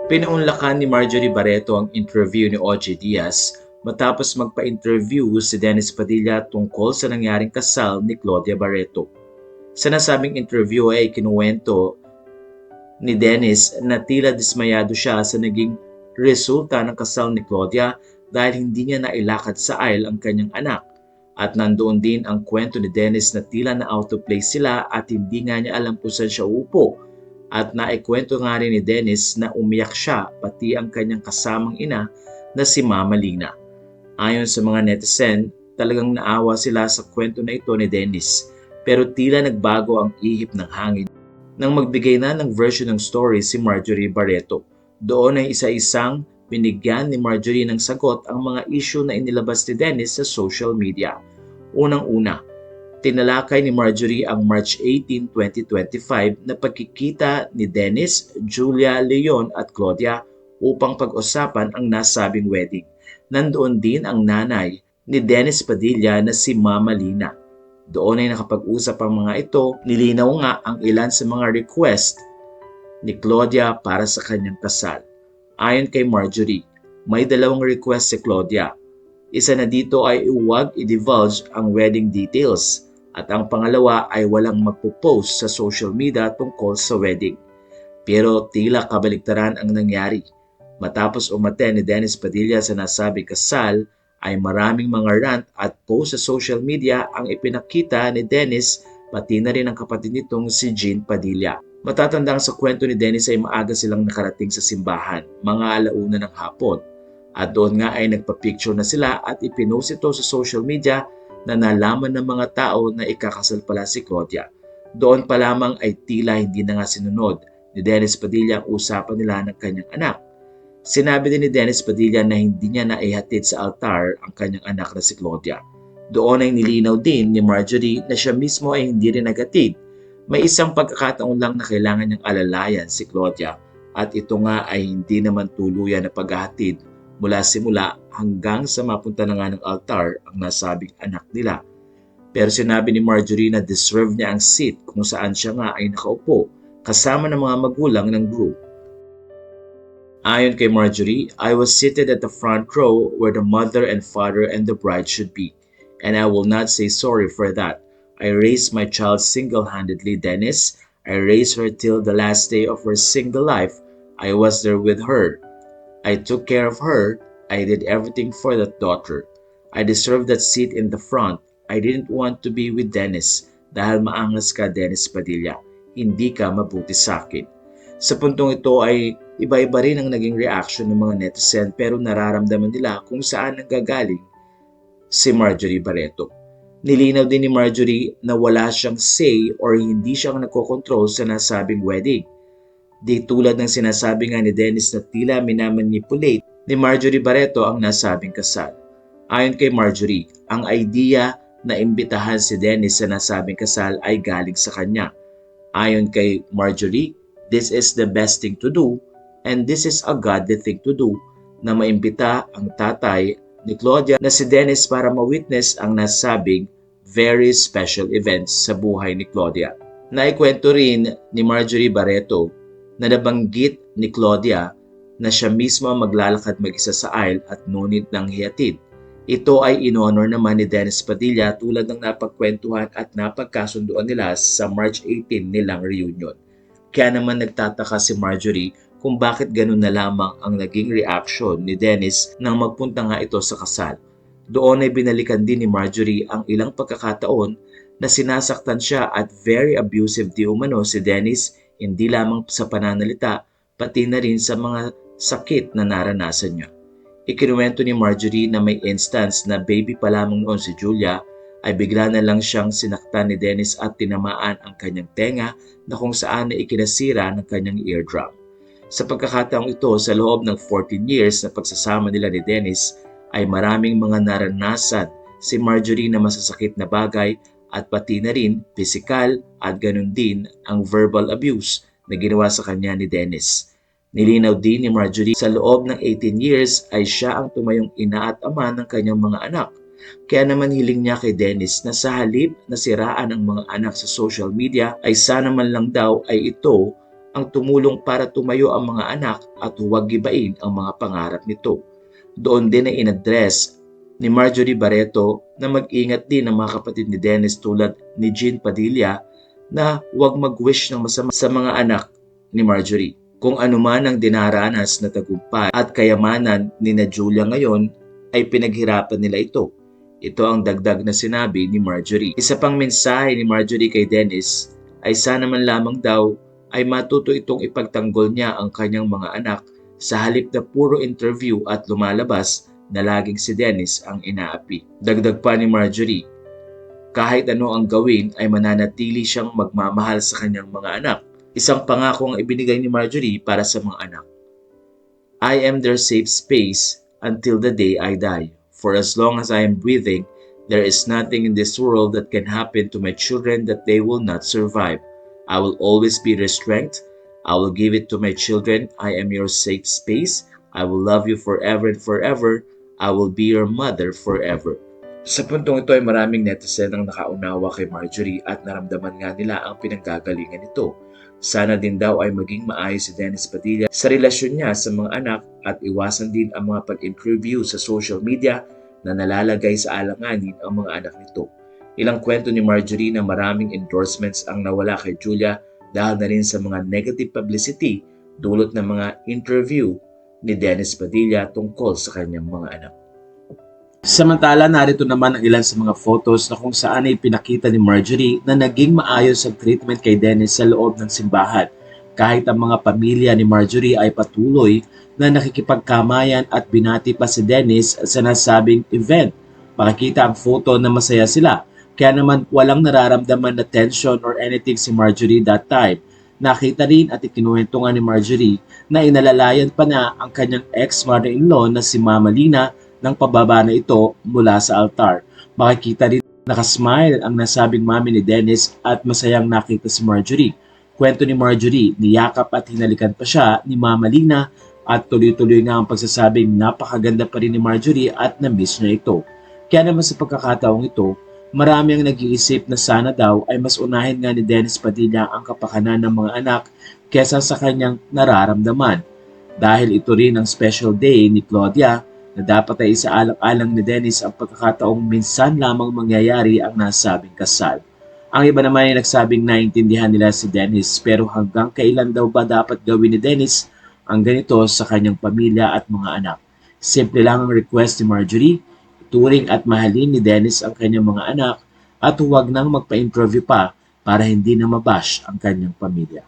Pinaunlakan ni Marjorie Barreto ang interview ni OJ Diaz matapos magpa-interview si Dennis Padilla tungkol sa nangyaring kasal ni Claudia Barreto. Sa nasabing interview ay kinuwento ni Dennis na tila dismayado siya sa naging resulta ng kasal ni Claudia dahil hindi niya nailakad sa aisle ang kanyang anak. At nandoon din ang kwento ni Dennis na tila na out of place sila at hindi nga niya alam kung saan siya upo. At naikwento nga rin ni Dennis na umiyak siya pati ang kanyang kasamang ina na si Mama Lina. Ayon sa mga netizen, talagang naawa sila sa kwento na ito ni Dennis pero tila nagbago ang ihip ng hangin nang magbigay na ng version ng story si Marjorie Barreto. Doon ay isa-isang binigyan ni Marjorie ng sagot ang mga issue na inilabas ni Dennis sa social media. Unang-una, tinalakay ni Marjorie ang March 18, 2025 na pagkikita ni Dennis, Julia, Leon at Claudia upang pag-usapan ang nasabing wedding. Nandoon din ang nanay ni Dennis Padilla na si Mama Lina. Doon ay nakapag-usap ang mga ito, nilinaw nga ang ilan sa mga request ni Claudia para sa kanyang kasal. Ayon kay Marjorie, may dalawang request si Claudia. Isa na dito ay huwag i-divulge ang wedding details at ang pangalawa ay walang magpo-post sa social media tungkol sa wedding. Pero tila kabaligtaran ang nangyari. Matapos umattend ni Dennis Padilla sa nasabing kasal, ay maraming mga rant at post sa social media ang ipinakita ni Dennis pati na rin ang kapatid nitong si Jean Padilla. Matatandang sa kwento ni Dennis ay maaga silang nakarating sa simbahan, mga 1:00 ng hapon. At doon nga ay nagpa-picture na sila at ipinost ito sa social media na nalaman ng mga tao na ikakasal pala si Claudia. Doon pa lamang ay tila hindi na nga sinunod ni Dennis Padilla ang usapan nila ng kanyang anak. Sinabi din ni Dennis Padilla na hindi niya naihatid sa altar ang kanyang anak na si Claudia. Doon ay nilinaw din ni Marjorie na siya mismo ay hindi rin nagatid. May isang pagkakataon lang na kailangan niyang alalayan si Claudia at ito nga ay hindi naman tuluyan na paghahatid mula simula hanggang sa mapunta na nga ng altar ang nasabing anak nila. Pero sinabi ni Marjorie na deserve niya ang seat kung saan siya nga ay nakaupo kasama ng mga magulang ng groom. Ayon kay Marjorie, I was seated at the front row where the mother and father and the bride should be, and I will not say sorry for that. I raised my child single-handedly, Dennis. I raised her till the last day of her single life. I was there with her. I took care of her. I did everything for that daughter. I deserved that seat in the front. I didn't want to be with Dennis dahil maangas ka, Dennis Padilla. Hindi ka mabuti sa akin. Sa puntong ito ay iba-iba rin ang naging reaction ng mga netizen pero nararamdaman nila kung saan nanggagaling si Marjorie Barreto. Nilinaw din ni Marjorie na wala siyang say or hindi siyang nagkokontrol sa nasabing wedding. Di tulad ng sinasabi nga ni Dennis na tila minamanipulate ni Marjorie Barreto ang nasabing kasal. Ayon kay Marjorie, ang idea na imbitahan si Dennis sa nasabing kasal ay galing sa kanya. Ayon kay Marjorie, this is the best thing to do and this is a godly thing to do na maimbita ang tatay ni Claudia na si Dennis para ma-witness ang nasabing very special events sa buhay ni Claudia. Naikwento rin ni Marjorie Barreto na nabanggit ni Claudia na siya mismo maglalakad mag-isa sa aisle at no need ng hihatid. Ito ay in-honor naman ni Dennis Padilla tulad ng napagkwentuhan at napagkasunduan nila sa March 18 nilang reunion. Kaya naman nagtataka si Marjorie kung bakit ganun na lamang ang naging reaction ni Dennis nang magpunta nga ito sa kasal. Doon ay binalikan din ni Marjorie ang ilang pagkakataon na sinasaktan siya at very abusive di umano si Dennis hindi lamang sa pananalita pati na rin sa mga sakit na naranasan niya. Ikinuwento ni Marjorie na may instance na baby pa lamang noon si Julia ay bigla na lang siyang sinaktan ni Dennis at tinamaan ang kanyang tenga na kung saan na ikinasira ng kanyang eardrum. Sa pagkakataong ito, sa loob ng 14 years na pagsasama nila ni Dennis, ay maraming mga naranasan si Marjorie na masasakit na bagay at pati na rin physical at ganun din ang verbal abuse na ginawa sa kanya ni Dennis. Nilinaw din ni Marjorie sa loob ng 18 years ay siya ang tumayong ina at ama ng kanyang mga anak. Kaya naman hiling niya kay Dennis na sa halip na siraan ang mga anak sa social media ay sana man lang daw ay ito ang tumulong para tumayo ang mga anak at huwag gibain ang mga pangarap nito. Doon din ay inaddress ni Marjorie Barreto na mag-ingat din ang mga kapatid ni Dennis tulad ni Jean Padilla na huwag mag-wish ng masama sa mga anak ni Marjorie. Kung ano man ang dinaranas na tagumpay at kayamanan ni na Julia ngayon ay pinaghirapan nila ito. Ito ang dagdag na sinabi ni Marjorie. Isa pang mensahe ni Marjorie kay Dennis ay sana man lamang daw ay matuto itong ipagtanggol niya ang kanyang mga anak sa halip na puro interview at lumalabas na laging si Dennis ang inaapi. Dagdag pa ni Marjorie, kahit ano ang gawin ay mananatili siyang magmamahal sa kanyang mga anak. Isang pangako ang ibinigay ni Marjorie para sa mga anak. I am their safe space until the day I die. For as long as I am breathing, there is nothing in this world that can happen to my children that they will not survive. I will always be their strength. I will give it to my children. I am your safe space. I will love you forever and forever. I will be your mother forever. Sa puntong ito ay maraming netizen ang nakaunawa kay Marjorie at naramdaman nga nila ang pinanggagalingan nito. Sana din daw ay maging maayos si Dennis Padilla sa relasyon niya sa mga anak at iwasan din ang mga pag-interview sa social media na nalalagay sa alanganin ang mga anak nito. Ilang kwento ni Marjorie na maraming endorsements ang nawala kay Julia dahil na rin sa mga negative publicity dulot ng mga interview ni Dennis Padilla tungkol sa kanyang mga anak. Samantala, narito naman ang ilan sa mga photos na kung saan ay pinakita ni Marjorie na naging maayos ang treatment kay Dennis sa loob ng simbahan. Kahit ang mga pamilya ni Marjorie ay patuloy na nakikipagkamayan at binati pa si Dennis sa nasabing event. Makikita ang photo na masaya sila. Kaya naman walang nararamdaman na tension or anything si Marjorie that time. Nakita rin at ikinuwento nga ni Marjorie na inalalayan pa na ang kanyang ex-mother-in-law na si Mama Lina ng pababa na ito mula sa altar. Makikita rin nakasmile ang nasabing mami ni Dennis at masayang nakita si Marjorie. Kwento ni Marjorie, niyakap at hinalikan pa siya ni Mama Lina at tuloy-tuloy nga ang pagsasabing napakaganda pa rin ni Marjorie at na-miss niya ito. Kaya naman sa pagkakataong ito, marami ang nag-iisip na sana daw ay mas unahin nga ni Dennis Padilla ang kapakanan ng mga anak kesa sa kanyang nararamdaman. Dahil ito rin ang special day ni Claudia na dapat ay isaalang-alang ni Dennis ang pagkakataong minsan lamang mangyayari ang nasabing kasal. Ang iba naman ay nagsabing naintindihan nila si Dennis pero hanggang kailan daw ba dapat gawin ni Dennis ang ganito sa kanyang pamilya at mga anak. Simple lang ang request ni Marjorie, turing at mahalin ni Dennis ang kanyang mga anak at huwag nang magpa-interview pa para hindi na mabash ang kanyang pamilya.